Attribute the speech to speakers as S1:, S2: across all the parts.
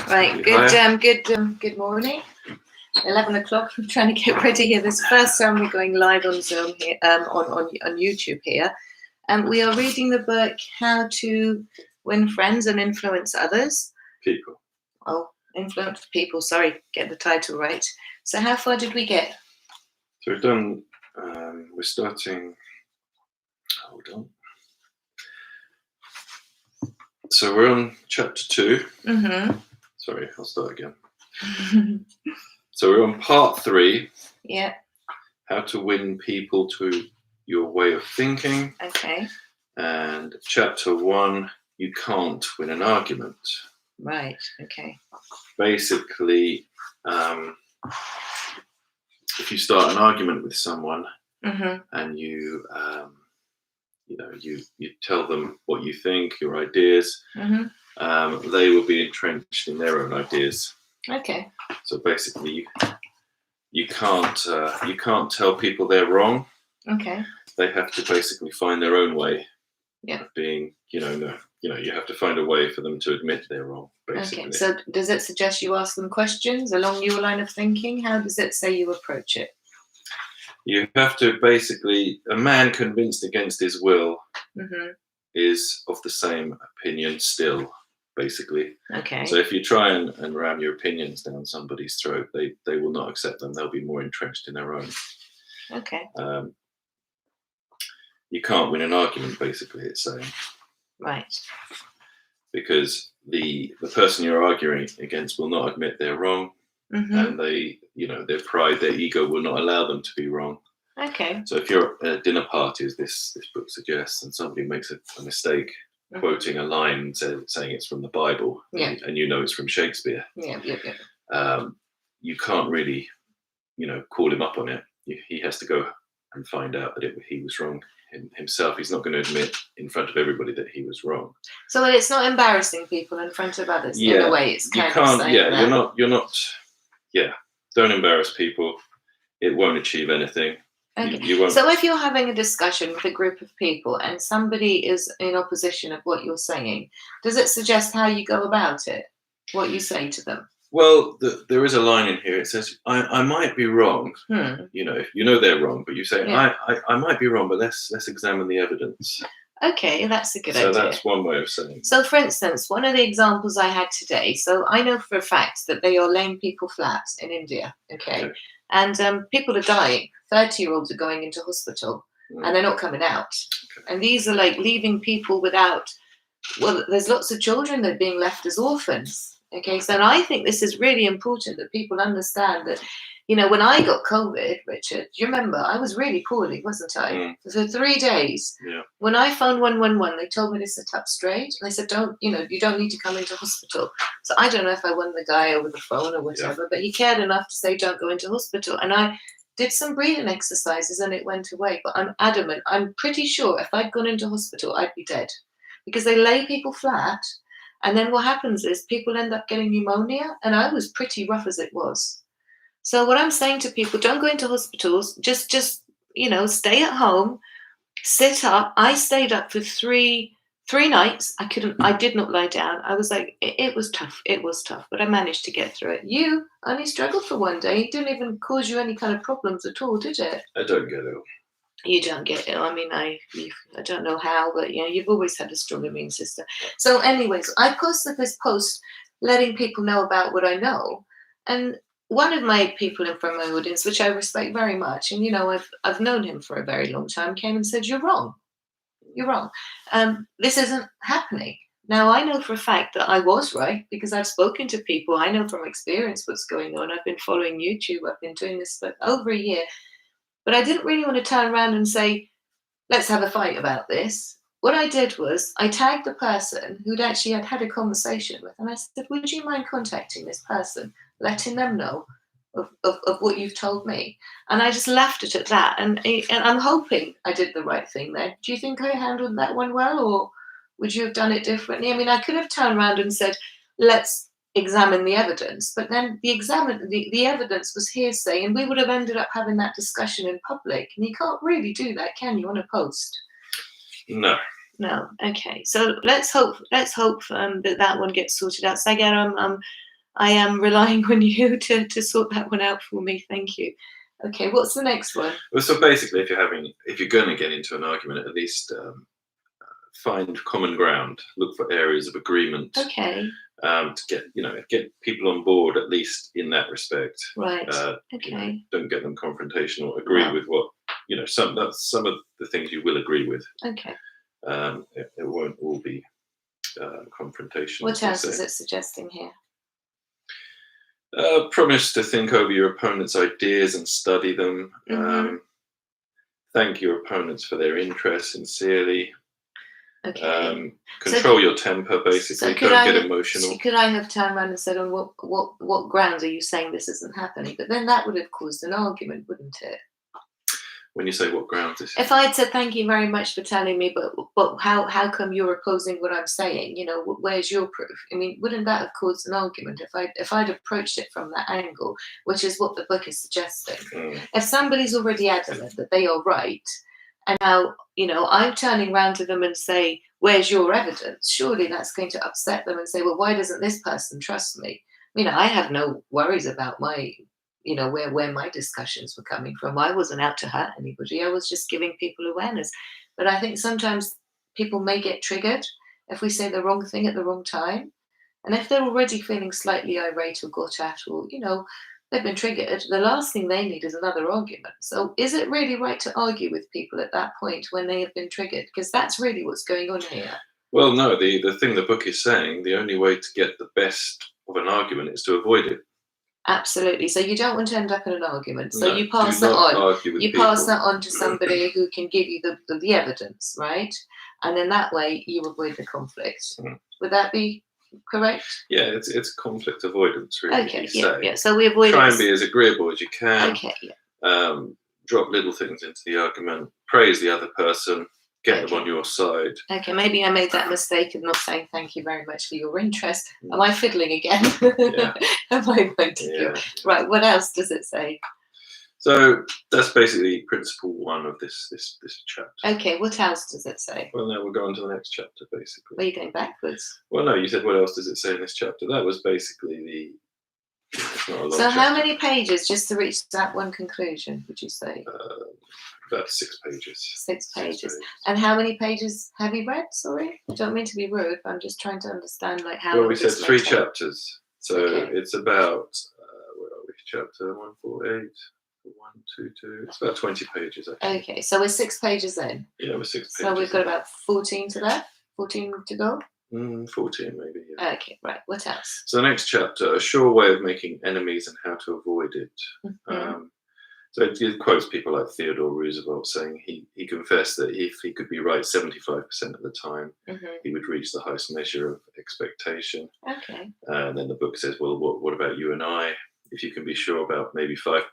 S1: Right, good morning. 11 o'clock. I'm trying to get ready here. This first time we're going live on Zoom here, on YouTube here. We are reading the book How to Win Friends and Influence Others.
S2: People.
S1: Oh, influence people. Sorry, get the title right. So how far did we get?
S2: So we've done, we're starting, hold on. So we're on chapter 2.
S1: Mm-hmm.
S2: Sorry, I'll start again. So we're on part 3.
S1: Yeah.
S2: How to win people to your way of thinking.
S1: Okay.
S2: And chapter 1, you can't win an argument.
S1: Right. Okay.
S2: Basically, if you start an argument with someone and you tell them what you think, your ideas, they will be entrenched in their own ideas.
S1: Okay.
S2: So basically, you can't tell people they're wrong.
S1: Okay.
S2: They have to basically find their own way.
S1: Yeah.
S2: Of being, you have to find a way for them to admit they're wrong. Basically.
S1: Okay. So does it suggest you ask them questions along your line of thinking? How does it say you approach it?
S2: You have to basically, a man convinced against his will is of the same opinion still, basically.
S1: Okay.
S2: So if you try and ram your opinions down somebody's throat, they will not accept them. They'll be more entrenched in their own.
S1: Okay.
S2: You can't win an argument, basically, it's saying.
S1: Right.
S2: Because the person you're arguing against will not admit they're wrong. And they, their pride, their ego will not allow them to be wrong.
S1: Okay.
S2: So if you're at a dinner party, as this book suggests, and somebody makes a mistake quoting a line saying it's from the Bible, and it's from Shakespeare, you can't really, call him up on it. He has to go and find out that he was wrong himself. He's not going to admit in front of everybody that he was wrong.
S1: So it's not embarrassing people in front of others. In a way, it's kind of saying that.
S2: You're not. Yeah, don't embarrass people. It won't achieve anything.
S1: Okay.
S2: You won't.
S1: So if you're having a discussion with a group of people and somebody is in opposition of what you're saying, does it suggest how you go about it? What you say to them?
S2: Well, there is a line in here. It says, I might be wrong. If they're wrong, but you say, I might be wrong, but let's examine the evidence. Okay,
S1: that's a good idea.
S2: So that's one way of saying it.
S1: So, for instance, one of the examples I had today, so I know for a fact that they are laying people flat in India, okay? And people are dying. 30-year-olds are going into hospital and they're not coming out. Okay. And these are like leaving people without, there's lots of children that are being left as orphans, okay? So I think this is really important that people understand that, when I got COVID, Richard, do you remember? I was really poorly, wasn't I? For 3 days.
S2: Yeah.
S1: When I phoned 111, they told me to sit up straight. And they said, you don't need to come into hospital. So I don't know if I won the guy over the phone or whatever, but he cared enough to say, don't go into hospital. And I did some breathing exercises and it went away. But I'm adamant. I'm pretty sure if I'd gone into hospital, I'd be dead. Because they lay people flat. And then what happens is people end up getting pneumonia. And I was pretty rough as it was. So what I'm saying to people, don't go into hospitals, just stay at home, sit up. I stayed up for three nights. I did not lie down. I was like, it was tough. It was tough, but I managed to get through it. You only struggled for one day. It didn't even cause you any kind of problems at all, did it?
S2: I don't get ill.
S1: You don't get ill. I mean, I don't know how, but you've always had a strong immune system. So anyways, I posted this post letting people know about what I know. And one of my people from my audience, which I respect very much, and I've known him for a very long time, came and said, "You're wrong. You're wrong. This isn't happening." Now I know for a fact that I was right because I've spoken to people. I know from experience what's going on. I've been following YouTube. I've been doing this for over a year, but I didn't really want to turn around and say, "Let's have a fight about this." What I did was I tagged the person who'd actually had a conversation with, and I said, "Would you mind contacting this person, letting them know of what you've told me?" And I just left it at that. And I'm hoping I did the right thing there. Do you think I handled that one well, or would you have done it differently? I mean, I could have turned around and said, "Let's examine the evidence," but then the evidence was hearsay, and we would have ended up having that discussion in public. And you can't really do that, can you, on a post? No. Okay. So let's hope that one gets sorted out. So again, I am relying on you to sort that one out for me. Thank you. Okay, what's the next one?
S2: Well, so basically, if you're going to get into an argument, at least find common ground. Look for areas of agreement.
S1: Okay.
S2: To get people on board, at least in that respect.
S1: Right. Okay.
S2: Don't get them confrontational. Agree with what some of the things you will agree with.
S1: Okay.
S2: It won't all be confrontational.
S1: What else is it suggesting here?
S2: Promise to think over your opponent's ideas and study them. Thank your opponents for their interest sincerely.
S1: Okay.
S2: Control your temper, basically. Don't get emotional.
S1: Could I have turned around and said, "On what grounds are you saying this isn't happening?" But then that would have caused an argument, wouldn't it?
S2: When you say what grounds,
S1: if I had said thank you very much for telling me, but how come you're opposing what I'm saying? Where's your proof? I mean, wouldn't that have caused an argument if I'd approached it from that angle, which is what the book is suggesting? If somebody's already adamant that they are right, and now I'm turning around to them and say, "Where's your evidence?" Surely that's going to upset them and say, "Well, why doesn't this person trust me?" I have no worries about my where my discussions were coming from. I wasn't out to hurt anybody. I was just giving people awareness. But I think sometimes people may get triggered if we say the wrong thing at the wrong time. And if they're already feeling slightly irate or got at, or, they've been triggered, the last thing they need is another argument. So is it really right to argue with people at that point when they have been triggered? Because that's really what's going on here.
S2: Well, no, the thing the book is saying, the only way to get the best of an argument is to avoid it.
S1: Absolutely. So you don't want to end up in an argument. So you pass that on. You pass that on to somebody who can give you the evidence, right? And then that way you avoid the conflict. Would that be correct?
S2: Yeah, it's conflict avoidance, really.
S1: Okay. Yeah. So we avoid.
S2: Try and be as agreeable as you can.
S1: Okay. Yeah.
S2: Drop little things into the argument. Praise the other person. Get them on your side.
S1: Okay, maybe I made that mistake of not saying thank you very much for your interest. Am I fiddling again?
S2: Yeah.
S1: Am I pointing you? Right, what else does it say?
S2: So that's basically principle 1 of this chapter.
S1: Okay, what else does it say?
S2: Well, now we'll go on to the next chapter, basically.
S1: Are you going backwards?
S2: Well, no, you said what else does it say in this chapter? That was basically it's not a long
S1: So how many pages just to reach that one conclusion, would you say?
S2: About 6 pages.
S1: 6 pages. And how many pages have you read? Sorry, I don't mean to be rude, but I'm just trying to understand how.
S2: Well, we said 3 chapters, so it's about where are we? Chapter 148, 122. It's about 20 pages actually.
S1: Okay, so we're 6 pages in.
S2: Yeah, we're 6 pages.
S1: So we've got about 14 to left. 14 to go.
S2: 14 maybe. Yeah.
S1: Okay, right. What else?
S2: So the next chapter, a sure way of making enemies and how to avoid it. So it quotes people like Theodore Roosevelt saying he confessed that if he could be right 75% of the time, he would reach the highest measure of expectation.
S1: Okay.
S2: And then the book says, well, what about you and I? If you can be sure about maybe 55%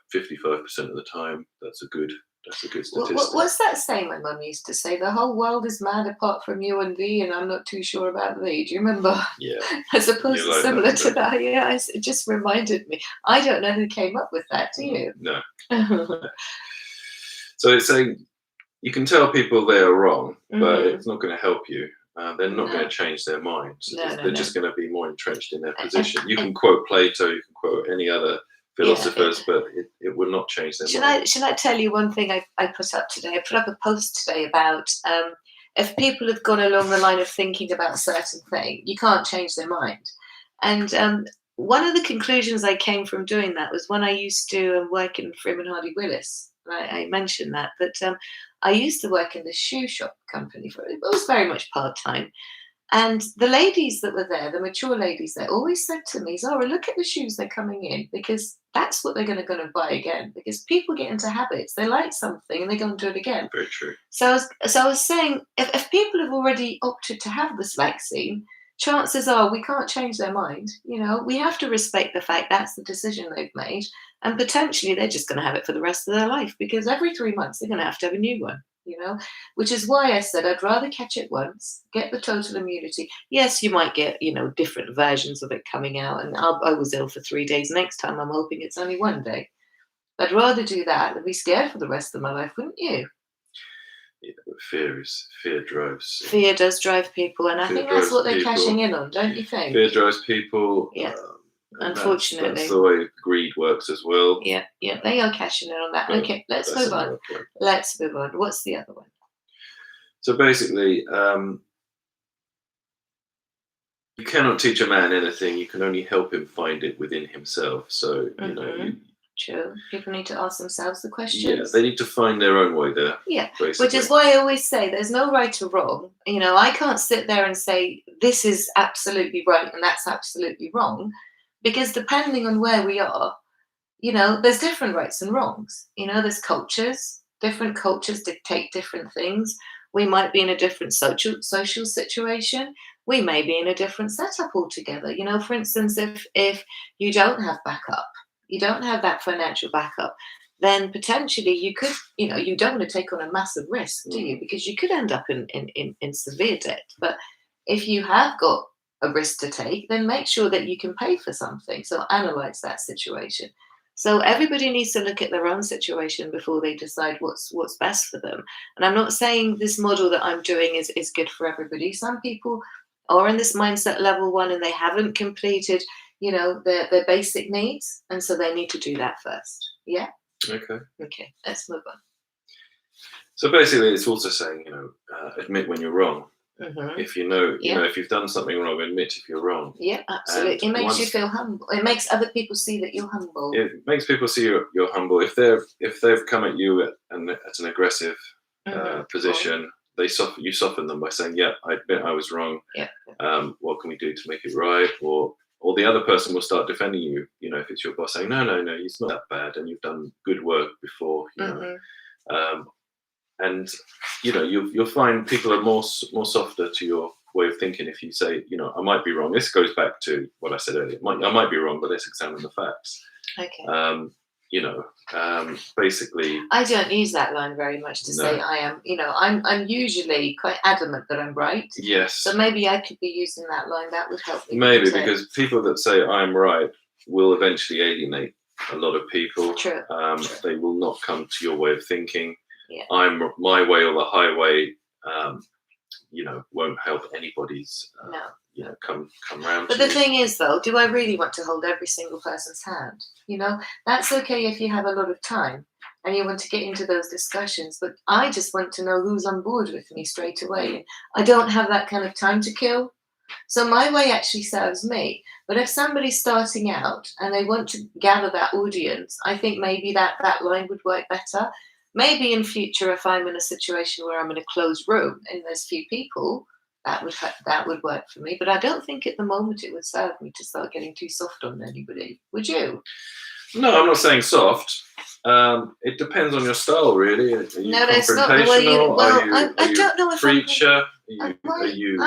S2: of the time, that's a good statistic.
S1: What's that saying my mum used to say? The whole world is mad apart from you and thee, and I'm not too sure about thee. Do you remember?
S2: Yeah.
S1: I suppose it's similar to that. Yeah, it just reminded me. I don't know who came up with that, do you?
S2: No. So it's saying you can tell people they are wrong, but it's not going to help you. They're not going to change their minds. They're just going to be more entrenched in their position. You can quote Plato, you can quote any other philosophers, but it will not change their mind.
S1: Should I tell you one thing I put up today? I put up a post today about if people have gone along the line of thinking about a certain thing, you can't change their mind. And one of the conclusions I came from doing that was when I used to work in Freeman Hardy Willis. I mentioned that, but I used to work in the shoe shop company it was very much part-time. And the ladies that were there, the mature ladies there, always said to me, Zara, look at the shoes they're coming in, because that's what they're going to buy again. Because people get into habits. They like something and they go and do it again.
S2: Very true.
S1: So I was saying, if people have already opted to have this vaccine, chances are we can't change their mind. We have to respect the fact that's the decision they've made. And potentially they're just going to have it for the rest of their life, because every 3 months they're going to have a new one. Which is why I said I'd rather catch it once, get the total immunity. Yes, you might get, different versions of it coming out, and I was ill for 3 days. Next time, I'm hoping it's only 1 day. I'd rather do that than be scared for the rest of my life, wouldn't you?
S2: Yeah, fear drives.
S1: Fear does drive people, and I think that's what they're cashing in on, don't you think?
S2: Fear drives people.
S1: Yeah.
S2: And that's
S1: Unfortunately.
S2: the way greed works as well.
S1: Yeah, they are cashing in on that.
S2: But
S1: Okay, let's
S2: that's
S1: move on.
S2: another point.
S1: Let's move on. What's the other one?
S2: So basically, you cannot teach a man anything. You can only help him find it within himself. So
S1: True. People need to ask themselves the
S2: yeah,
S1: questions.
S2: they need to find their own way there.
S1: Yeah,
S2: basically.
S1: which is why I always say there's no right or wrong. I can't sit there and say this is absolutely right and that's absolutely wrong, because depending on where we are, there's different rights and wrongs. There's cultures. Different cultures dictate different things. We might be in a different social situation. We may be in a different setup altogether. For instance, if you don't have backup, you don't have that financial backup, then potentially you could, you don't want to take on a massive risk, do you? Because you could end up in severe debt. But if you have got a risk to take, then make sure that you can pay for something. So analyze that situation. So everybody needs to look at their own situation before they decide what's best for them. And I'm not saying this model that I'm doing is good for everybody. Some people are in this mindset level 1 and they haven't completed, their basic needs, and so they need to do that first. Yeah.
S2: Okay.
S1: Okay. Let's move on.
S2: So basically, it's also saying, admit when you're wrong.
S1: Mm-hmm.
S2: If if you've done something wrong, admit if you're wrong.
S1: Yeah, absolutely. It makes you feel humble. It makes other people see that you're humble.
S2: It makes people see you're humble. If they've come at you at an aggressive position, you soften them by saying, "Yeah, I admit I was wrong.
S1: Yeah.
S2: What can we do to make it right?" Or the other person will start defending you. If it's your boss saying, "No, it's not that bad, and you've done good work before." And you'll find people are more softer to your way of thinking if you say, I might be wrong. This goes back to what I said earlier. I might be wrong, but let's examine the facts.
S1: Okay.
S2: Basically,
S1: I don't use that line very much to say I am. I'm usually quite adamant that I'm right.
S2: Yes.
S1: So maybe I could be using that line. That would help me.
S2: Maybe because people that say I'm right will eventually alienate a lot of people.
S1: True.
S2: They will not come to your way of thinking.
S1: Yeah.
S2: I'm my way or the highway. Won't help anybody's. Come round.
S1: But the thing is, though, do I really want to hold every single person's hand? That's okay if you have a lot of time and you want to get into those discussions. But I just want to know who's on board with me straight away. I don't have that kind of time to kill. So my way actually serves me. But if somebody's starting out and they want to gather that audience, I think maybe that line would work better. Maybe in future, if I'm in a situation where I'm in a closed room and there's few people, that would work for me. But I don't think at the moment it would serve me to start getting too soft on anybody. Would you?
S2: No, I'm not saying soft. It depends on your style, really. Are you confrontational?
S1: I don't know if
S2: preacher?
S1: Am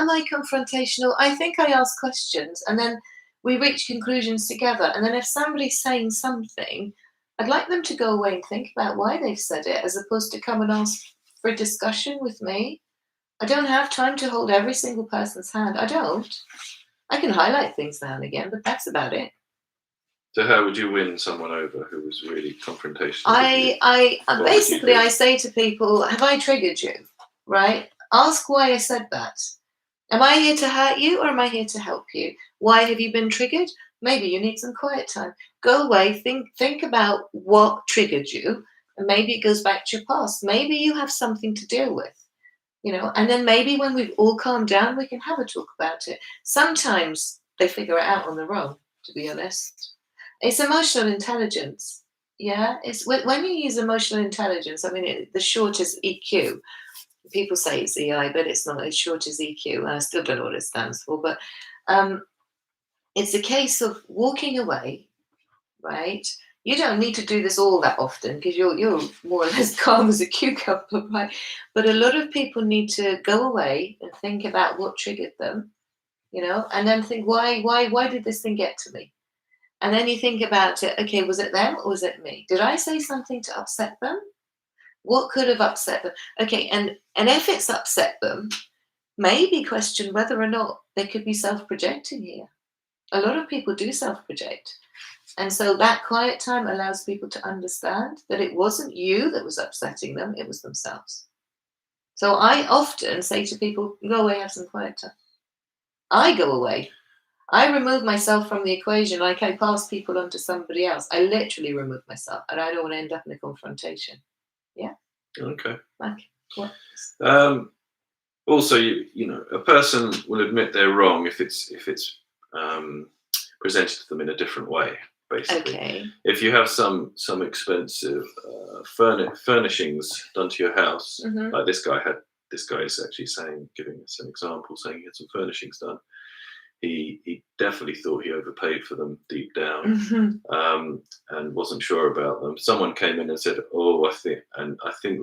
S1: I confrontational? I think I ask questions and then we reach conclusions together. And then if somebody's saying something, I'd like them to go away and think about why they've said it, as opposed to come and ask for a discussion with me. I don't have time to hold every single person's hand. I don't. I can highlight things now and again, but that's about it.
S2: So how would you win someone over who was really confrontational?
S1: I say to people, have I triggered you? Right? Ask why I said that. Am I here to hurt you or am I here to help you? Why have you been triggered? Maybe you need some quiet time. Go away, think about what triggered you, and maybe it goes back to your past. Maybe you have something to deal with, and then maybe when we've all calmed down, we can have a talk about it. Sometimes they figure it out on their own, to be honest. It's emotional intelligence. Yeah, it's when you use emotional intelligence, the short is EQ. People say it's EI, but it's not. It's short as EQ. I still don't know what it stands for, but it's a case of walking away, right? You don't need to do this all that often because you're more or less calm as a cucumber, right? But a lot of people need to go away and think about what triggered them, and then think, why did this thing get to me? And then you think about it, okay, was it them or was it me? Did I say something to upset them? What could have upset them? Okay, and if it's upset them, maybe question whether or not they could be self-projecting here. A lot of people do self-project. And so that quiet time allows people to understand that it wasn't you that was upsetting them, it was themselves. So I often say to people, go away, have some quiet time. I go away. I remove myself from the equation, like I pass people on to somebody else. I literally remove myself, and I don't want to end up in a confrontation. Yeah,
S2: Okay.
S1: like what?
S2: Um, Also, a person will admit they're wrong if it's um, presented to them in a different way. Basically,
S1: Okay.
S2: if you have some expensive furnishings done to your house,
S1: Mm-hmm.
S2: like this guy is actually giving us an example, saying he had some furnishings done. He definitely thought he overpaid for them deep down,
S1: Mm-hmm.
S2: and wasn't sure about them. Someone came in and said, "Oh, I think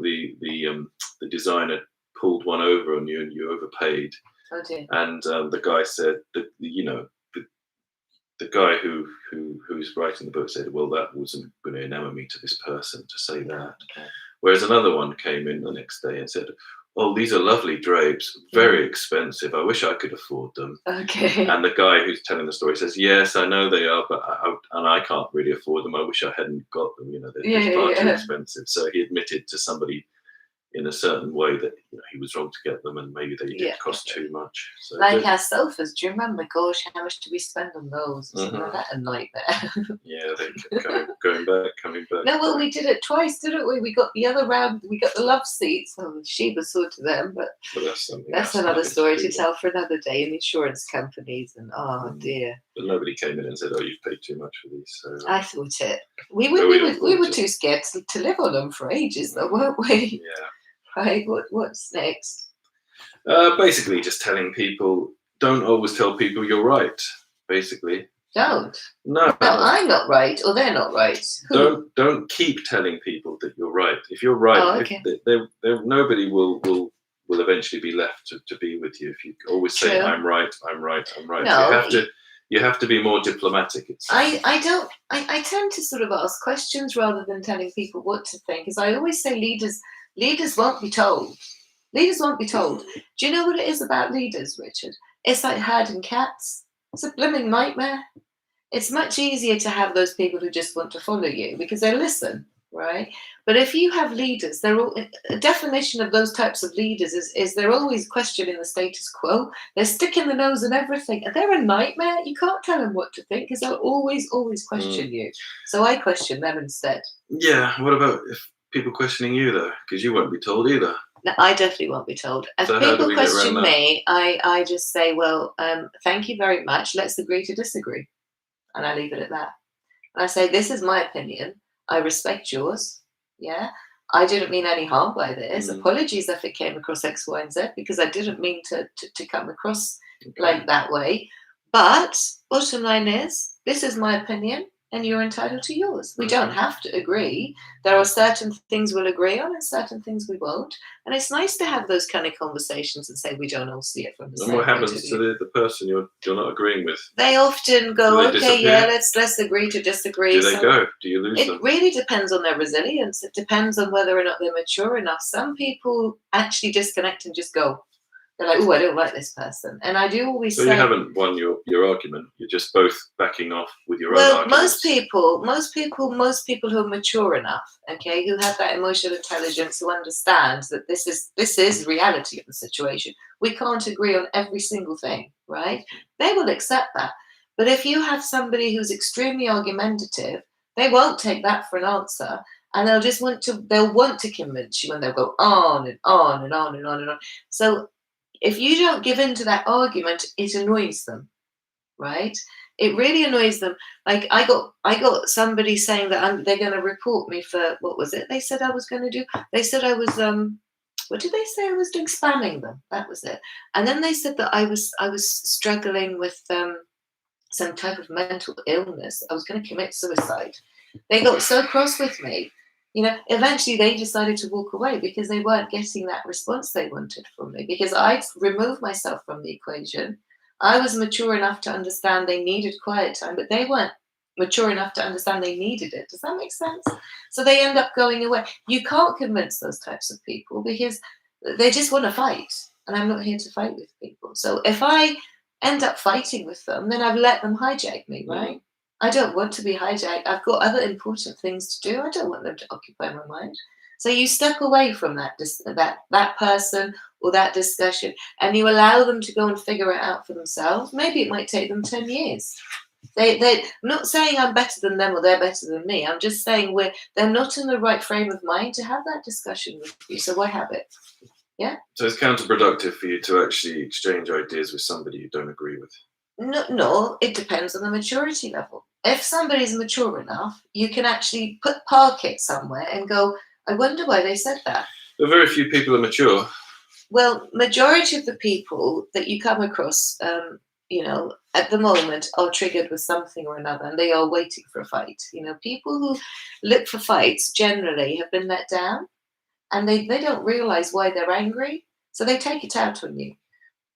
S2: the designer pulled one over on you and you overpaid."
S1: Oh dear.
S2: And the guy said that the guy who's writing the book said, "Well, that wasn't going to enamor me to this person to say that."
S1: Okay.
S2: Whereas another one came in the next day and said, "Oh, these are lovely drapes,
S1: Yeah.
S2: very expensive. I wish I could afford them."
S1: Okay.
S2: And the guy who's telling the story says, "Yes, I know they are, but I can't really afford them. I wish I hadn't got them.
S1: Yeah,
S2: They're far
S1: yeah,
S2: too
S1: yeah.
S2: expensive." So he admitted to somebody in a certain way that he was wrong to get them, and maybe they did
S1: Yeah.
S2: cost too much. So
S1: Like our sofas. Do you remember? Gosh, how much did we spend on those? Isn't
S2: Mhm.
S1: that a nightmare?
S2: Yeah, they kept going back, coming back.
S1: No, well, we did it twice, didn't we? We got the other round. We got the love seats. Oh, Sheba saw to them, but
S2: But that's something
S1: that's
S2: else.
S1: another
S2: Nothing
S1: story
S2: do
S1: to
S2: with
S1: tell for another day. And insurance companies, and oh
S2: Mm.
S1: dear,
S2: But nobody came in and said, "Oh, you've paid too much for these." So,
S1: I thought it. We were
S2: but
S1: we
S2: we
S1: were
S2: all
S1: we
S2: thought
S1: were
S2: it.
S1: too scared to live on them for ages, though,
S2: Mm.
S1: weren't we?
S2: Yeah.
S1: Right. What's next?
S2: Basically, just telling people, don't always tell people you're right. Basically,
S1: Don't.
S2: no,
S1: No, I'm not right, or they're not right. Who?
S2: don't keep telling people that you're right. If you're right,
S1: Oh,
S2: if
S1: okay.
S2: nobody will eventually be left to be with you if you always say,
S1: True.
S2: "I'm right, I'm right, I'm right."
S1: No,
S2: You have to be more diplomatic.
S1: I don't. I tend to sort of ask questions rather than telling people what to think. Because I always say leaders won't be told. Leaders won't be told. Do you know what it is about leaders, Richard? It's like herding cats. It's a blooming nightmare. It's much easier to have those people who just want to follow you because they listen, right? But if you have leaders, they're all a definition of those types of leaders is they're always questioning the status quo. They're sticking the nose in everything, and they're a nightmare. You can't tell them what to think because they'll always question you. So I question them instead.
S2: Yeah. What about if people questioning you though? Because you won't be told either.
S1: No, I definitely won't be told. If
S2: So how do
S1: people
S2: we get around
S1: question
S2: that?
S1: me, I just say, well, thank you very much. Let's agree to disagree. And I leave it at that. And I say, this is my opinion. I respect yours. Yeah. I didn't mean any harm by this.
S2: Mm,
S1: Apologies if it came across X, Y, and Z because I didn't mean to come across
S2: okay.
S1: like that way. But bottom line is, this is my opinion and you're entitled to yours. We don't
S2: Okay.
S1: have to agree. There are certain things we'll agree on and certain things we won't. And it's nice to have those kind of conversations and say we don't all see it from the
S2: And
S1: same
S2: what
S1: point of
S2: happens to
S1: view.
S2: the person you're not agreeing with?
S1: They often
S2: Do
S1: go,
S2: they
S1: okay, yeah,
S2: disappear?
S1: let's agree to disagree.
S2: Do they go? Do you lose
S1: It
S2: them?
S1: really depends on their resilience. It depends on whether or not they're mature enough. Some people actually disconnect and just go. They're like, oh, I don't like this person. And I do always
S2: So you
S1: say,
S2: haven't won your argument. You're just both backing off with your own
S1: well,
S2: arguments.
S1: most people who are mature enough, okay, who have that emotional intelligence, who understand that this is reality of the situation. We can't agree on every single thing, right? They will accept that. But if you have somebody who's extremely argumentative, they won't take that for an answer, and they'll want to convince you, and they'll go on and on and on and on and on. So if you don't give in to that argument, it annoys them, right? It really annoys them. Like I got somebody saying that they're going to report me for what was it? They said I was going to do. They said I was what did they say I was doing? Spamming them. That was it. And then they said that I was struggling with some type of mental illness. I was going to commit suicide. They got so cross with me. Eventually they decided to walk away because they weren't getting that response they wanted from me because I'd removed myself from the equation. I was mature enough to understand they needed quiet time, but they weren't mature enough to understand they needed it. Does that make sense? So they end up going away. You can't convince those types of people because they just want to fight. And I'm not here to fight with people. So if I end up fighting with them, then I've let them hijack me, right? I don't want to be hijacked. I've got other important things to do. I don't want them to occupy my mind. So you step away from that person or that discussion, and you allow them to go and figure it out for themselves. Maybe it might take them 10 years. I'm not saying I'm better than them or they're better than me. I'm just saying they're not in the right frame of mind to have that discussion with you. So why have it? Yeah.
S2: So it's counterproductive for you to actually exchange ideas with somebody you don't agree with.
S1: No, it depends on the maturity level. If somebody's mature enough, you can actually park it somewhere and go, I wonder why they said that.
S2: But very few people are mature.
S1: Well, majority of the people that you come across, at the moment are triggered with something or another, and they are waiting for a fight. People who look for fights generally have been let down, and they don't realize why they're angry, so they take it out on you.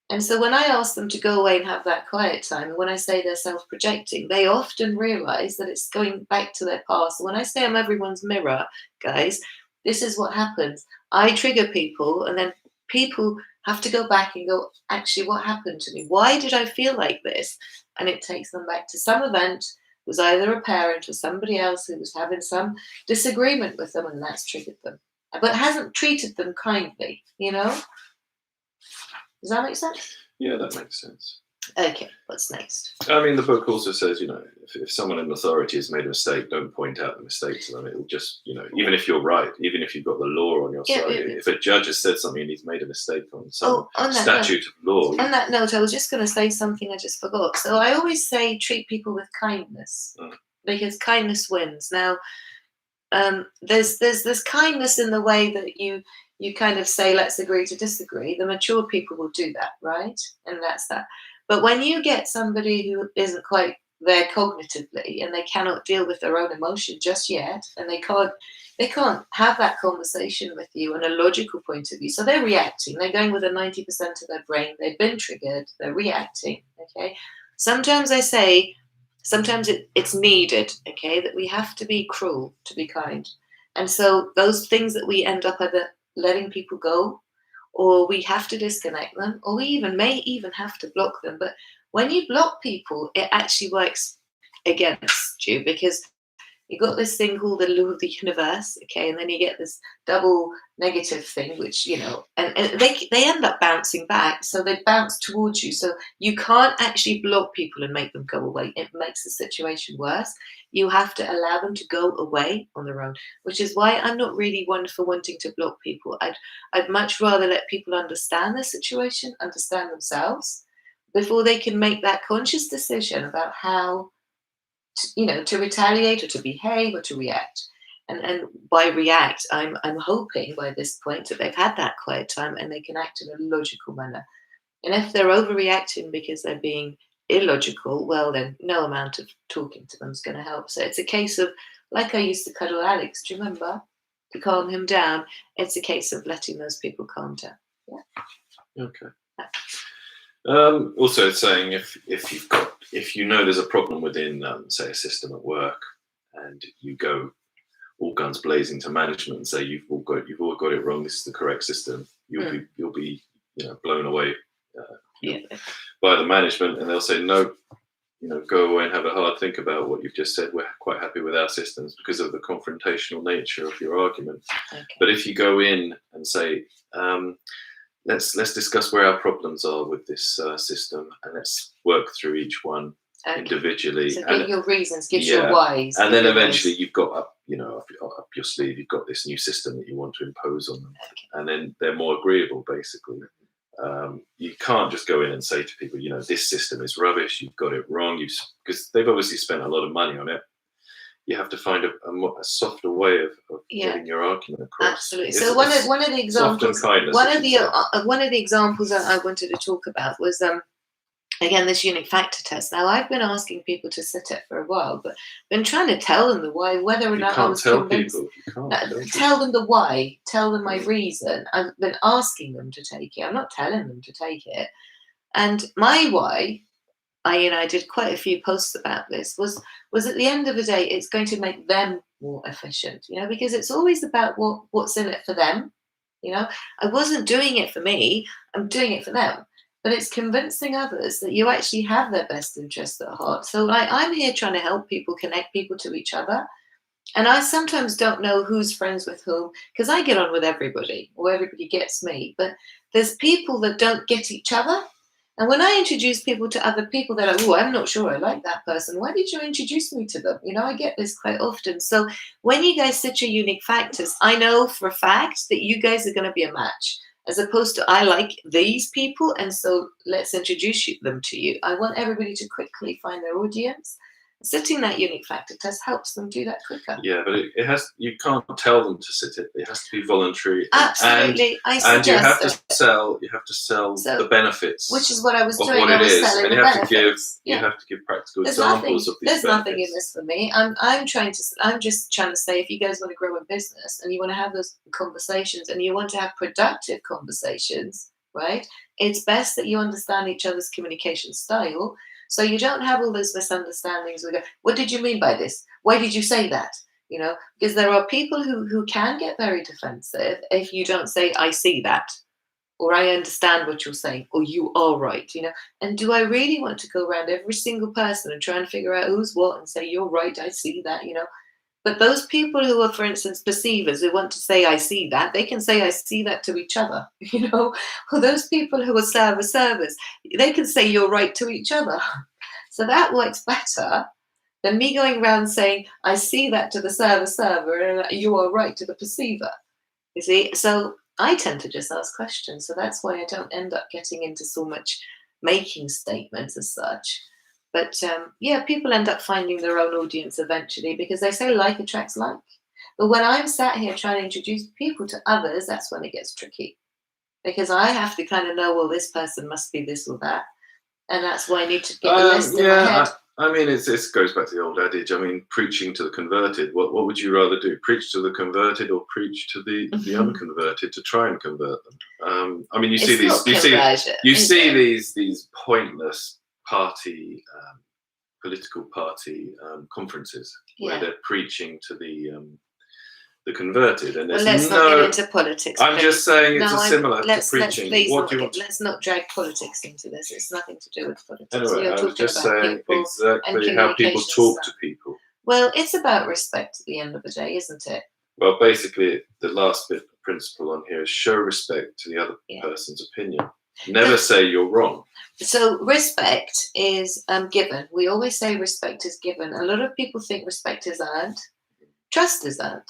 S1: And so when I ask them to go away and have that quiet time, and when I say they're self-projecting, they often realize that it's going back to their past. When I say I'm everyone's mirror, guys, this is what happens. I trigger people, and then people have to go back and go, actually, what happened to me? Why did I feel like this? And it takes them back to some event. It was either a parent or somebody else who was having some disagreement with them, and that's triggered them, but hasn't treated them kindly, Does that make sense?
S2: Yeah, that makes sense.
S1: Okay, what's next?
S2: I mean, the book also says, if someone in authority has made a mistake, don't point out the mistake to them. It will just, even if you're right, even if you've got the law on your side, if a judge has said something and he's made a mistake on some statute of law.
S1: On that note, I was just going to say something I just forgot. So I always say treat people with kindness because kindness wins. Now, there's kindness in the way that you kind of say, let's agree to disagree. The mature people will do that, right? And that's that. But when you get somebody who isn't quite there cognitively and they cannot deal with their own emotion just yet, and they can't have that conversation with you on a logical point of view. So they're reacting. They're going with a 90% of their brain. They've been triggered. They're reacting, okay? Sometimes I say, sometimes it's needed, okay, that we have to be cruel to be kind. And so those things that we end up either letting people go, or we have to disconnect them, or we may even have to block them. But when you block people, it actually works against you because you got this thing called the law of the universe, okay, and then you get this double negative thing, which and they end up bouncing back, so they bounce towards you. So you can't actually block people and make them go away. It makes the situation worse. You have to allow them to go away on their own, which is why I'm not really one for wanting to block people. I'd much rather let people understand the situation, understand themselves, before they can make that conscious decision about how to retaliate or to behave or to react. And by react, I'm hoping by this point that they've had that quiet time and they can act in a logical manner. And if they're overreacting because they're being illogical, well, then no amount of talking to them is going to help. So it's a case of, like I used to cuddle Alex, do you remember? To calm him down. It's a case of letting those people calm down. Yeah.
S2: Okay. Also, it's saying if there's a problem within, say, a system at work, and you go all guns blazing to management and say you've all got it wrong. This is the correct system. You'll be blown away by the management, and they'll say no. Go away and have a hard think about what you've just said. We're quite happy with our systems because of the confrontational nature of your argument.
S1: Okay.
S2: But if you go in and say, let's discuss where our problems are with this system, and let's work through each one individually.
S1: So give your reasons, give your whys,
S2: and then eventually you've got up your sleeve. You've got this new system that you want to impose on them, and then they're more agreeable, basically. You can't just go in and say to people, this system is rubbish. You've got it wrong. Because they've obviously spent a lot of money on it. You have to find a softer way of getting your argument across.
S1: Absolutely. So one of the examples, one of the examples that I wanted to talk about was again this unique factor test. Now I've been asking people to sit it for a while, but been trying to tell them the why, whether or not I was convinced. Tell them the why. Tell them my reason. I've been asking them to take it. I'm not telling them to take it. And my why, I did quite a few posts about this, was at the end of the day, it's going to make them more efficient, because it's always about what's in it for them. I wasn't doing it for me, I'm doing it for them. But it's convincing others that you actually have their best interests at heart. So I'm here trying to help people, connect people to each other. And I sometimes don't know who's friends with whom because I get on with everybody or everybody gets me. But there's people that don't get each other. And when I introduce people to other people, they're like, oh, I'm not sure I like that person. Why did you introduce me to them? I get this quite often. So when you guys set your unique factors, I know for a fact that you guys are going to be a match. As opposed to, I like these people, and so let's introduce them to you. I want everybody to quickly find their audience. Sitting that unique factor test helps them do that quicker.
S2: Yeah, but it has. You can't tell them to sit it. It has to be voluntary.
S1: Absolutely,
S2: and you have to sell. You have to sell the benefits,
S1: which is what I was
S2: of
S1: doing.
S2: what it is, and
S1: you have to give.
S2: You have to give practical examples of these
S1: There's
S2: benefits.
S1: nothing in this for me. I'm just trying to say, if you guys want to grow in business and you want to have those conversations and you want to have productive conversations, right? It's best that you understand each other's communication style. So you don't have all those misunderstandings. We go, what did you mean by this? Why did you say that? Because there are people who can get very defensive if you don't say, I see that, or I understand what you're saying, or you are right, And do I really want to go around every single person and try and figure out who's what and say, you're right, I see that, But those people who are, for instance, perceivers, who want to say, I see that, they can say, I see that to each other, Or those people who are servers, they can say, you're right to each other. So that works better than me going around saying, I see that to the server, and you are right to the perceiver. You see? So I tend to just ask questions. So that's why I don't end up getting into so much making statements as such. But people end up finding their own audience eventually because they say like attracts like. But when I'm sat here trying to introduce people to others, that's when it gets tricky. Because I have to kind of know, well, this person must be this or that. And that's why I need to get the list in my head.
S2: I mean, it goes back to the old adage. I mean, preaching to the converted. What would you rather do? Preach to the converted or preach to the unconverted to try and convert them? I mean, you see these pointless party, political party conferences where they're preaching to the converted, and
S1: let's not get into politics.
S2: I'm just saying it's similar to preaching.
S1: Let's not drag politics into this. It's nothing to do with politics.
S2: Anyway, I was just saying exactly how people talk to people.
S1: Well, it's about respect at the end of the day, isn't it?
S2: Well, basically, the last bit of principle on here is show respect to the other person's opinion. Never say you're wrong.
S1: So respect is given. We always say respect is given. A lot of people think respect is earned. Trust is earned.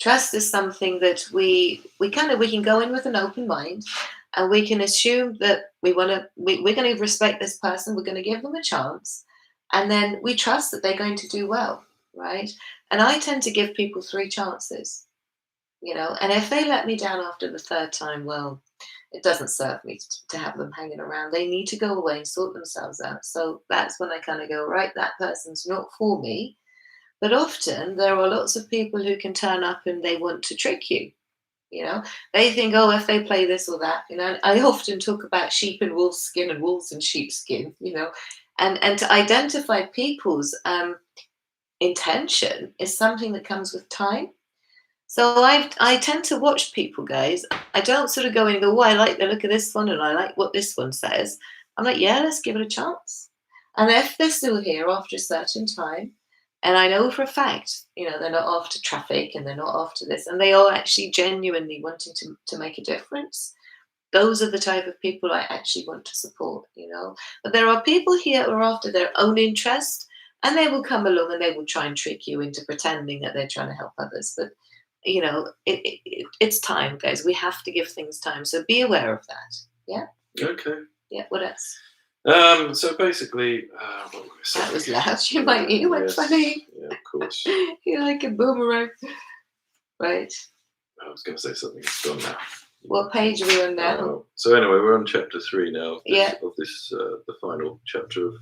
S1: Trust is something that we can go in with an open mind, and we can assume that we're going to respect this person. We're going to give them a chance, and then we trust that they're going to do well, right? And I tend to give people 3 chances, And if they let me down after the 3rd time, well, it doesn't serve me to have them hanging around. They need to go away and sort themselves out. So that's when I kind of go, right, that person's not for me. But often there are lots of people who can turn up and they want to trick you. They think, oh, if they play this or that, I often talk about sheep in wolf skin and wolves in sheepskin, and to identify people's intention is something that comes with time. So I tend to watch people, guys. I don't sort of go in and go, oh, I like the look of this one and I like what this one says. I'm like, yeah, let's give it a chance. And if they're still here after a certain time, and I know for a fact, they're not after traffic and they're not after this, and they are actually genuinely wanting to make a difference, those are the type of people I actually want to support, But there are people here who are after their own interest, and they will come along and they will try and trick you into pretending that they're trying to help others. But, it's time, guys. We have to give things time. So be aware of that. Yeah?
S2: Okay.
S1: Yeah, what else?
S2: So basically, what were we saying?
S1: That was loud. You went funny.
S2: Yeah, of course.
S1: You're like a boomerang. Right.
S2: I was going to say something. It's gone now.
S1: What page are we on now?
S2: So anyway, we're on chapter 3 now. Of this, the final chapter of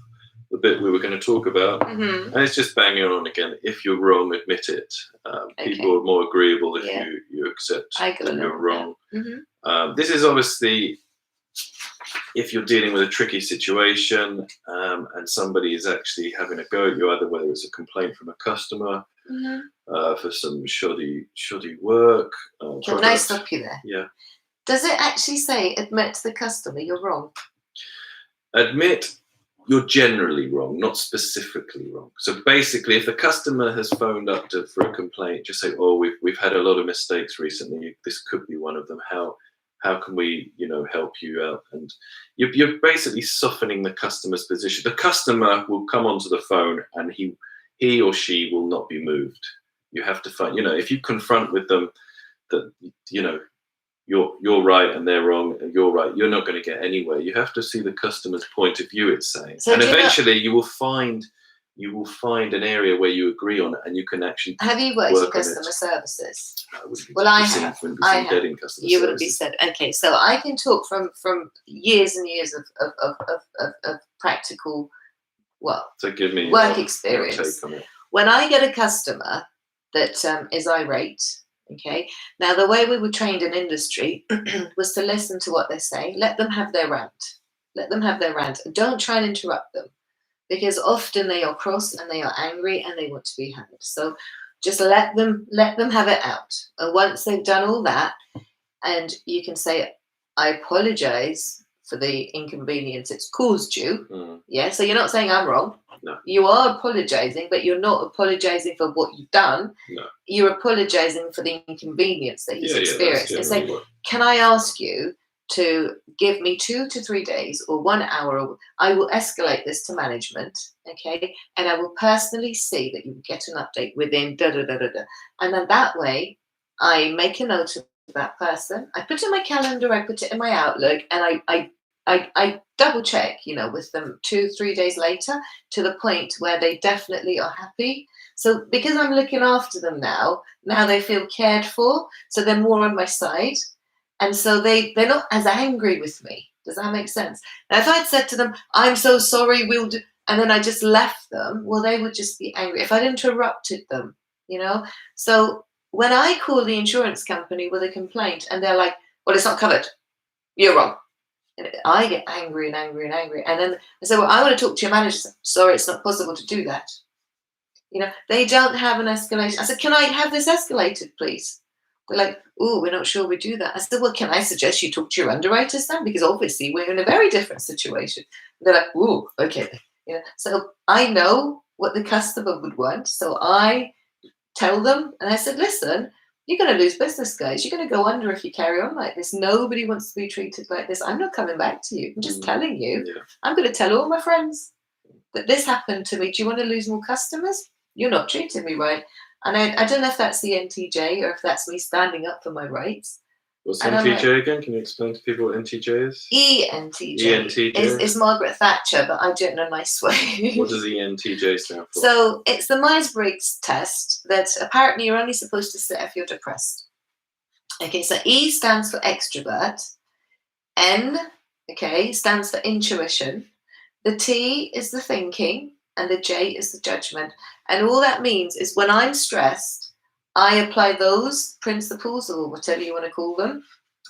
S2: the bit we were going to talk about. And it's just banging on again. If you're wrong, admit it. People are more agreeable if you accept that you're wrong. This is obviously, if you're dealing with a tricky situation and somebody is actually having a go at you, either whether it's a complaint from a customer for some shoddy work.
S1: Can I stop you there?
S2: Yeah.
S1: Does it actually say admit to the customer you're wrong?
S2: Admit you're generally wrong, not specifically wrong. So basically, if the customer has phoned up for a complaint, just say, "Oh, we've had a lot of mistakes recently. This could be one of them. How can we, help you out?" And you're basically softening the customer's position. The customer will come onto the phone, and he or she will not be moved. You have to find, if you confront with them that, you're right and they're wrong and you're right, you're not going to get anywhere. You have to see the customer's point of view, it's saying.
S1: So
S2: and eventually you will find an area where you agree on it, and you can actually
S1: have you worked in
S2: work on it.
S1: customer services?
S2: Well, I have.
S1: I have.
S2: Dead in customer
S1: You would have been
S2: services.
S1: said, okay, so I can talk from years and years of practical,
S2: So give me
S1: work
S2: your
S1: experience.
S2: take on it.
S1: When I get a customer that is irate, okay, now the way we were trained in industry was to listen to what they're saying, let them have their rant. Let them have their rant. Don't try and interrupt them, because often they are cross and they are angry and they want to be heard. So just let them have it out. And once they've done all that, and you can say, "I apologize for the inconvenience it's caused you." Yeah, so you're not saying I'm wrong.
S2: No.
S1: You are apologizing, but you're not apologizing for what you've done.
S2: No.
S1: You're apologizing for the inconvenience that he's experienced. And say, "Can I ask you to give me 2 to 3 days or 1 hour? I will escalate this to management, okay? And I will personally see that you get an update within da da da da da." And then that way, I make a note of that person. I put it in my calendar. I put it in my Outlook, and I double check, with them 2-3 days later, to the point where they definitely are happy. So because I'm looking after them now they feel cared for, so they're more on my side. And so they're not as angry with me. Does that make sense? Now, if I'd said to them, "I'm so sorry, we'll do," and then I just left them, well, they would just be angry. If I'd interrupted them, So when I call the insurance company with a complaint and they're like, "Well, it's not covered. You're wrong." And I get angry and angry and angry. And then I say, "Well, I want to talk to your manager." "Sorry, it's not possible to do that." They don't have an escalation. I said, "Can I have this escalated, please?" They're like, "Oh, we're not sure we do that." I said, "Well, can I suggest you talk to your underwriters then? Because obviously we're in a very different situation." They're like, "Oh, okay." So I know what the customer would want. So I tell them, and I said, "Listen, you're going to lose business, guys. You're going to go under if you carry on like this. Nobody wants to be treated like this. I'm not coming back to you. I'm just telling you.
S2: Yeah.
S1: I'm going to tell all my friends that this happened to me. Do you want to lose more customers? You're not treating me right." And I don't know if that's the NTJ or if that's me standing up for my rights.
S2: What's
S1: And I'm
S2: NTJ again? Can you explain to people what NTJ is?
S1: ENTJ is Margaret Thatcher, but I do it in a nice way.
S2: What does ENTJ stand for?
S1: So it's the Myers-Briggs test that apparently you're only supposed to sit if you're depressed. Okay, so E stands for extrovert. N, stands for intuition. The T is the thinking, and the J is the judgment. And all that means is when I'm stressed, I apply those principles, or whatever you want to call them.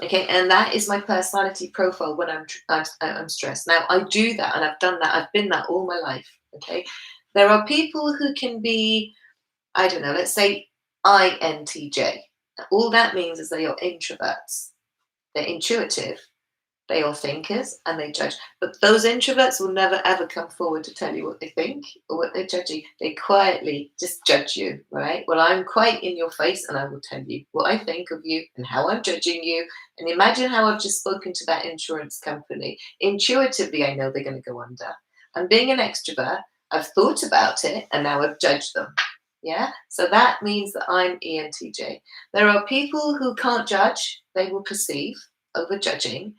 S1: Okay, and that is my personality profile when I'm stressed. Now I do that, and I've done that. I've been that all my life. Okay, there are people who can be, I don't know, let's say INTJ. All that means is they are introverts. They're intuitive. They are thinkers and they judge. But those introverts will never ever come forward to tell you what they think or what they're judging. They quietly just judge you, right? Well, I'm quite in your face and I will tell you what I think of you and how I'm judging you. And imagine how I've just spoken to that insurance company. Intuitively, I know they're going to go under. And being an extrovert, I've thought about it and now I've judged them. Yeah, so that means that I'm ENTJ. There are people who can't judge, they will perceive over judging.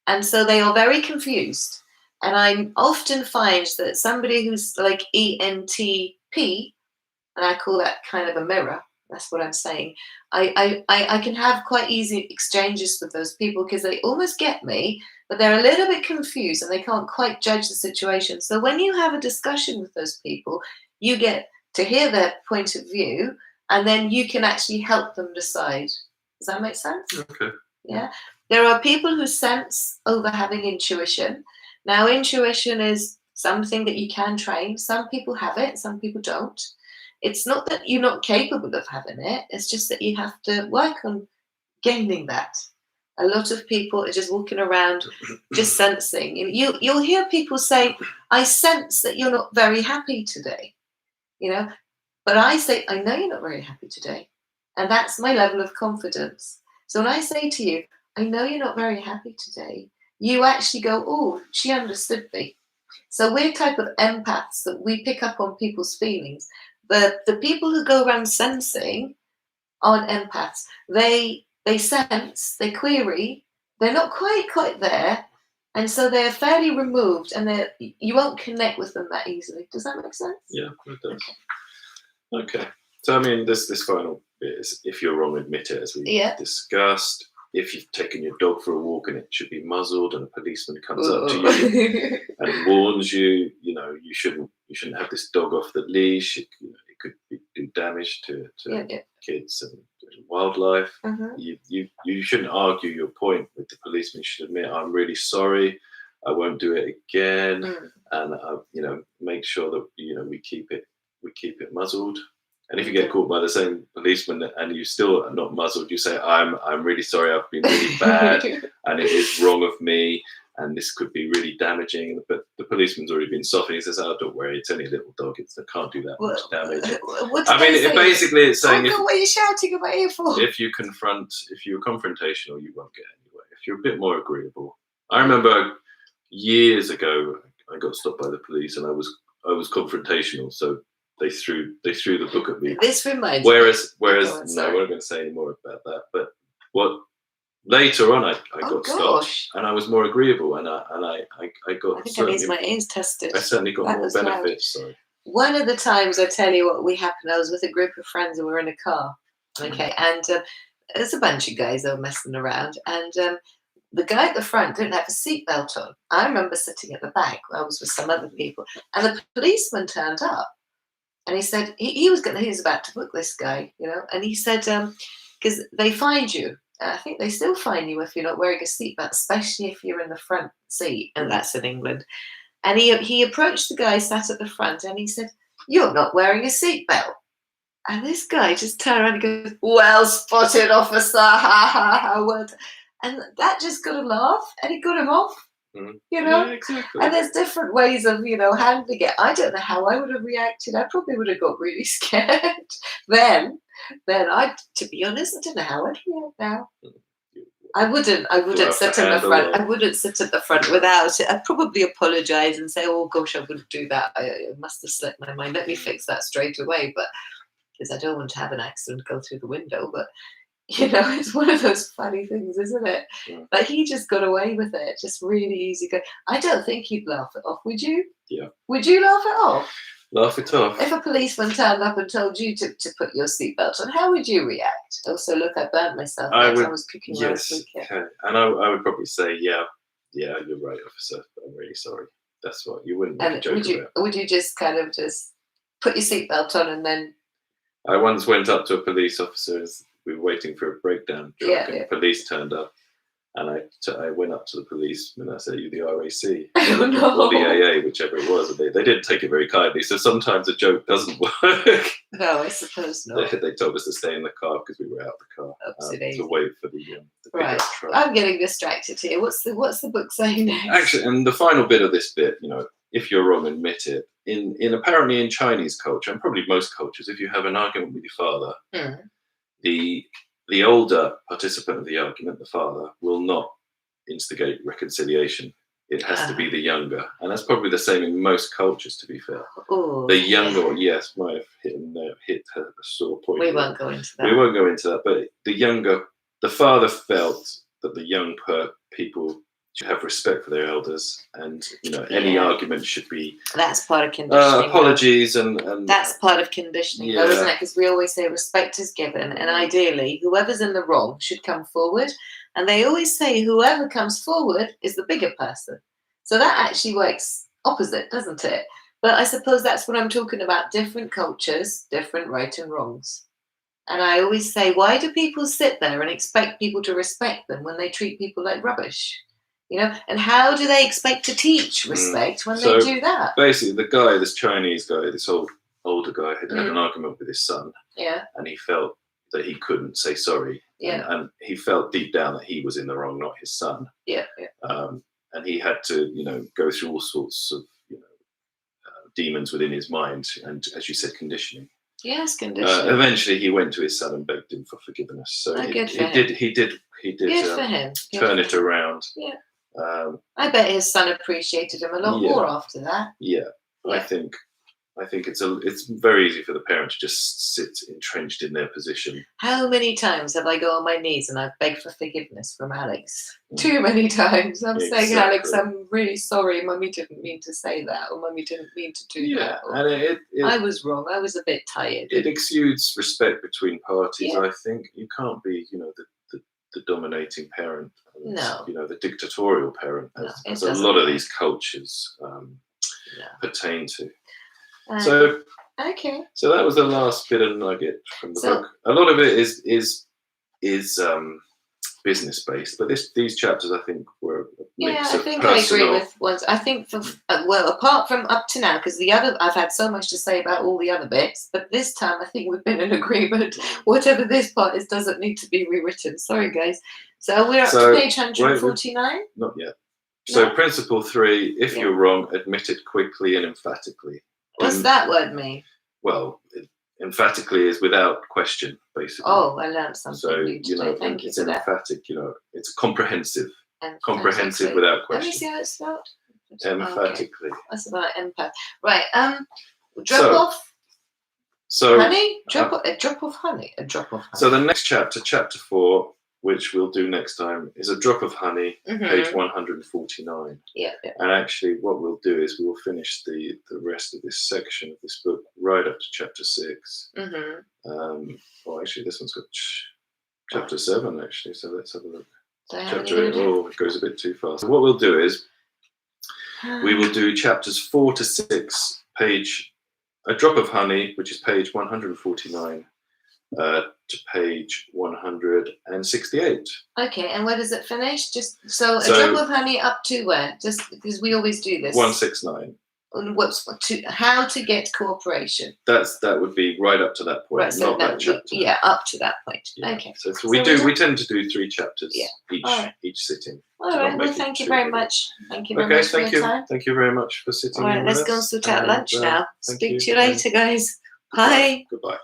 S1: And so they are very confused. And I often find that somebody who's like ENTP, and I call that kind of a mirror, that's what I'm saying, I can have quite easy exchanges with those people because they almost get me, but they're a little bit confused and they can't quite judge the situation. So when you have a discussion with those people, you get to hear their point of view, and then you can actually help them decide. Does that make sense?
S2: Okay.
S1: Yeah. There are people who sense over having intuition. Now, intuition is something that you can train. Some people have it, some people don't. It's not that you're not capable of having it. It's just that you have to work on gaining that. A lot of people are just walking around, just sensing. You'll hear people say, "I sense that you're not very happy today," you know. But I say, "I know you're not very happy today," and that's my level of confidence. So when I say to you, "I know you're not very happy today," you actually go, "Oh, she understood me." So we're type of empaths that we pick up on people's feelings. The people who go around sensing aren't empaths. They sense, they query, they're not quite there, and so they're fairly removed, and you won't connect with them that easily. Does that make sense?
S2: Yeah, it does. Okay. So I mean, this final bit is, if you're wrong, admit it, as we discussed. If you've taken your dog for a walk and it should be muzzled, and a policeman comes up to you and warns you, you shouldn't have this dog off the leash. It could do damage to kids and wildlife. You shouldn't argue your point with the policeman. You should admit, "I'm really sorry. I won't do it again," and make sure that we keep it muzzled. And if you get caught by the same policeman and you still are not muzzled, you say, I'm really sorry, I've been really bad, and it is wrong of me, and this could be really damaging. But the policeman's already been softened. He says, "Oh, don't worry, it's only a little dog. It can't do that much damage." Basically it's saying,
S1: what are you shouting about here for?
S2: If you're confrontational, you won't get anywhere. If you're a bit more agreeable. I remember years ago, I got stopped by the police, and I was confrontational, so they threw the book at me.
S1: This reminds
S2: me.
S1: Whereas,
S2: no, we're not going to say any more about that. But later on, I got stopped, and I was more agreeable, and I got.
S1: I think I need my ears tested.
S2: I certainly got more benefits. Sorry.
S1: One of the times, I tell you what happened. I was with a group of friends, and we were in a car. Okay, and there's a bunch of guys that were messing around, and the guy at the front didn't have a seatbelt on. I remember sitting at the back. I was with some other people, and the policeman turned up. And he said he was about to book this guy, and he said, because they find you. I think they still fine you if you're not wearing a seatbelt, especially if you're in the front seat, and that's in England. And he approached the guy sat at the front, and he said, "You're not wearing a seatbelt." And this guy just turned around and goes, "Well spotted, officer, ha ha ha." And that just got a laugh, and it got him off.
S2: Yeah, exactly.
S1: And there's different ways of handling it. I don't know how I would have reacted. I probably would have got really scared then to be honest, I don't know how I'd react now. I wouldn't sit in the front. I wouldn't sit at the front without it. I'd probably apologize and say, "Oh gosh, I wouldn't do that. I must have slipped my mind. Let me fix that straight away." But because I don't want to have an accident go through the window, but it's one of those funny things, isn't it?
S2: Yeah.
S1: Like, he just got away with it, just really easy. I don't think you'd laugh it off, would you?
S2: Yeah.
S1: Would you laugh it off?
S2: Laugh it off.
S1: If a policeman turned up and told you to put your seatbelt on, how would you react? Also, look, I burnt myself. I was cooking last week.
S2: Okay. And I would probably say, yeah, you're right, officer. I'm really sorry. That's what you wouldn't make a joke about.
S1: Would you just kind of just put your seatbelt on and then?
S2: I once went up to a police officer as we were waiting for a breakdown truck, and the police turned up, and I went up to the policeman and I said, "Are you the RAC?"
S1: Oh, no.
S2: Or the AA, whichever it was. And they didn't take it very kindly, so sometimes a joke doesn't work.
S1: No, I suppose not.
S2: They told us to stay in the car because we were out of the car to wait for the
S1: right.
S2: truck.
S1: I'm getting distracted here. What's the book saying next?
S2: Actually, and the final bit of this bit, if you're wrong, admit it. Apparently in Chinese culture, and probably most cultures, if you have an argument with your father, the older participant of the argument, the father, will not instigate reconciliation. It has to be the younger, and that's probably the same in most cultures. To be fair, the younger one, yes, might have hit a sore point.
S1: We won't go into that.
S2: But the father felt that the young people should have respect for their elders, and any argument should be.
S1: That's part of conditioning.
S2: Apologies and
S1: that's part of conditioning, though, isn't it? Because we always say respect is given, and ideally, whoever's in the wrong should come forward. And they always say whoever comes forward is the bigger person. So that actually works opposite, doesn't it? But I suppose that's what I'm talking about. Different cultures, different right and wrongs. And I always say, why do people sit there and expect people to respect them when they treat people like rubbish? And how do they expect to teach respect when they do that?
S2: Basically, this Chinese guy, this older guy, had an argument with his son.
S1: Yeah.
S2: And he felt that he couldn't say sorry.
S1: Yeah.
S2: And he felt deep down that he was in the wrong, not his son.
S1: Yeah.
S2: And he had to, go through all sorts of, demons within his mind, and as you said, conditioning.
S1: Yes, conditioning.
S2: Eventually, he went to his son and begged him for forgiveness. So he did
S1: Good for him.
S2: turn it around.
S1: Yeah.
S2: I
S1: bet his son appreciated him a lot more after that.
S2: Yeah. I think it's very easy for the parent to just sit entrenched in their position.
S1: How many times have I gone on my knees and I've begged for forgiveness from Alex? Too many times. I'm saying, Alex, I'm really sorry. Mummy didn't mean to say that, or Mummy didn't mean to do that. Or,
S2: and
S1: I was wrong. I was a bit tired.
S2: It exudes respect between parties. I think you can't be, the dominating parent. And,
S1: no.
S2: The dictatorial parent, as a lot of these cultures pertain to. So that was the last bit of nugget from the book. A lot of it is business based, but these chapters I think were a mix of personal.
S1: I agree with ones. I think apart from up to now, because I've had so much to say about all the other bits, but this time I think we've been in agreement. Whatever this part is doesn't need to be rewritten. Sorry, guys. So we're up to page 149.
S2: Not yet. So principle 3: if you're wrong, admit it quickly and emphatically.
S1: What's that word mean?
S2: Well, emphatically is without question, basically.
S1: Oh, I learned something.
S2: So
S1: Thank you
S2: it's
S1: for that.
S2: emphatic. It's comprehensive. Comprehensive without question.
S1: Let me see how it's spelled.
S2: Emphatically.
S1: Okay. That's about empath. Right. Drop off.
S2: So
S1: honey. A drop of honey.
S2: So the next chapter 4, which we'll do next time, is a drop of honey, page 149.
S1: Yeah.
S2: And actually, what we'll do is we'll finish the rest of this section of this book right up to chapter 6. Well, actually, this one's got chapter 7, actually. So let's have a look. Chapter 8. Oh, it goes a bit too fast. So what we'll do is we will do chapters 4 to 6, a drop of honey, which is page 149. To page 168.
S1: Okay, and where does it finish? Just so a drop of honey up to where? Just because we always do this.
S2: 169.
S1: How to get cooperation?
S2: That would be right up to that point,
S1: right, so
S2: not that chapter.
S1: Yeah, up to that point.
S2: Yeah.
S1: Okay.
S2: So we tend to do 3 chapters each sitting.
S1: All right. Well, thank you very much. Thank you very much for your time.
S2: Thank you very much for sitting.
S1: All right, let's go and sort out lunch now. Speak to you later, guys. Bye.
S2: Goodbye.